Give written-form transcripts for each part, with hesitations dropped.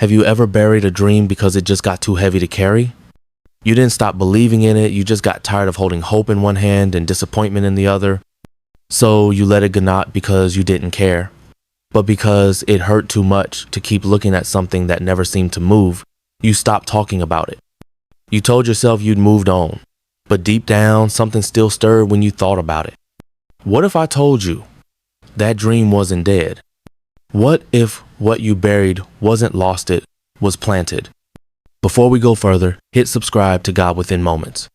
Have you ever buried a dream because it just got too heavy to carry? You didn't stop believing in it, you just got tired of holding hope in one hand and disappointment in the other. So you let it go, not because you didn't care, but because it hurt too much to keep looking at something that never seemed to move. You stopped talking about it. You told yourself you'd moved on, but deep down, something still stirred when you thought about it. What if I told you that dream wasn't dead? What if what you buried wasn't lost, it was planted? Before we go further, hit subscribe to God Within Moments.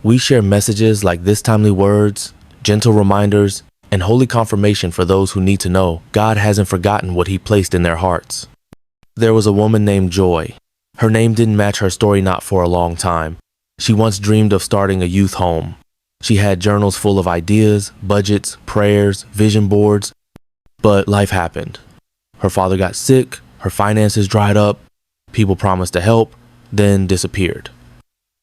We share messages like this, timely words, gentle reminders, and holy confirmation for those who need to know God hasn't forgotten what He placed in their hearts. There was a woman named Joy. Her name didn't match her story, not for a long time. She once dreamed of starting a youth home. She had journals full of ideas, budgets, prayers, vision boards, but life happened. Her father got sick, her finances dried up, people promised to help, then disappeared.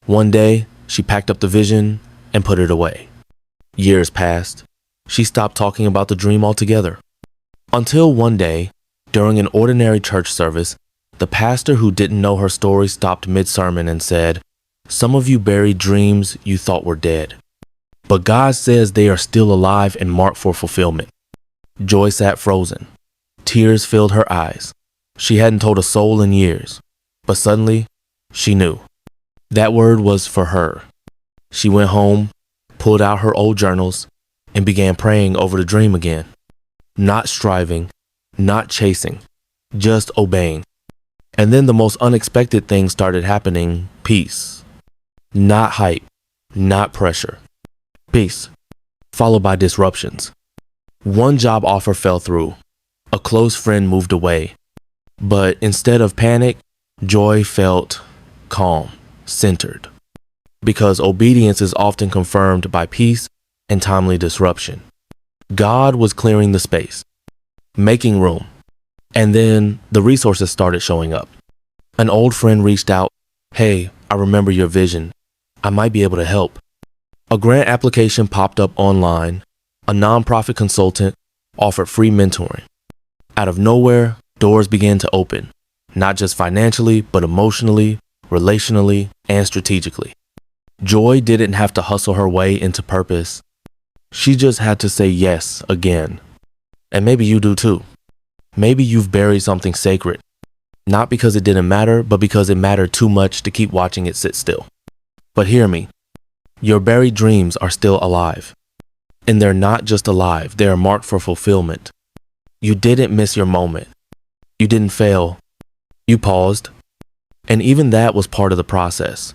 One day, she packed up the vision and put it away. Years passed. She stopped talking about the dream altogether. Until one day, during an ordinary church service, the pastor who didn't know her story stopped mid-sermon and said, "Some of you buried dreams you thought were dead, but God says they are still alive and marked for fulfillment." Joy sat frozen. Tears filled her eyes. She hadn't told a soul in years, but suddenly, she knew. That word was for her. She went home, pulled out her old journals, and began praying over the dream again. Not striving, not chasing, just obeying. And then the most unexpected thing started happening: peace. Not hype, not pressure. Peace, followed by disruptions. One job offer fell through. A close friend moved away. But instead of panic, Joy felt calm, centered. Because obedience is often confirmed by peace and timely disruption. God was clearing the space, making room. And then the resources started showing up. An old friend reached out. "Hey, I remember your vision. I might be able to help." A grant application popped up online. A nonprofit consultant offered free mentoring. Out of nowhere, doors began to open, not just financially, but emotionally, relationally, and strategically. Joy didn't have to hustle her way into purpose. She just had to say yes again. And maybe you do too. Maybe you've buried something sacred, not because it didn't matter, but because it mattered too much to keep watching it sit still. But hear me, your buried dreams are still alive. And they're not just alive, they are marked for fulfillment. You didn't miss your moment. You didn't fail. You paused. And even that was part of the process.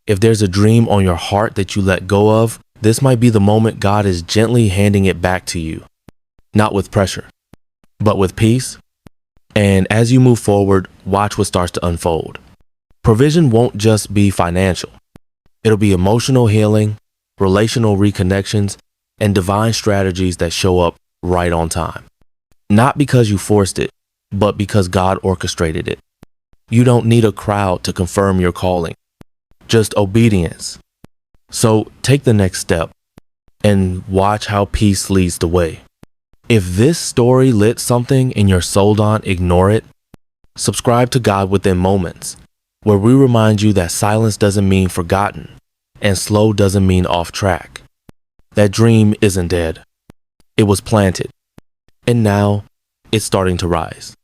If there's a dream on your heart that you let go of, this might be the moment God is gently handing it back to you. Not with pressure, but with peace. And as you move forward, watch what starts to unfold. Provision won't just be financial. It'll be emotional healing, relational reconnections, and divine strategies that show up right on time. Not because you forced it, but because God orchestrated it. You don't need a crowd to confirm your calling, just obedience. So take the next step and watch how peace leads the way. If this story lit something in your soul, don't ignore it. Subscribe to God Within Moments, where we remind you that silence doesn't mean forgotten, and slow doesn't mean off track. That dream isn't dead. It was planted, and now it's starting to rise.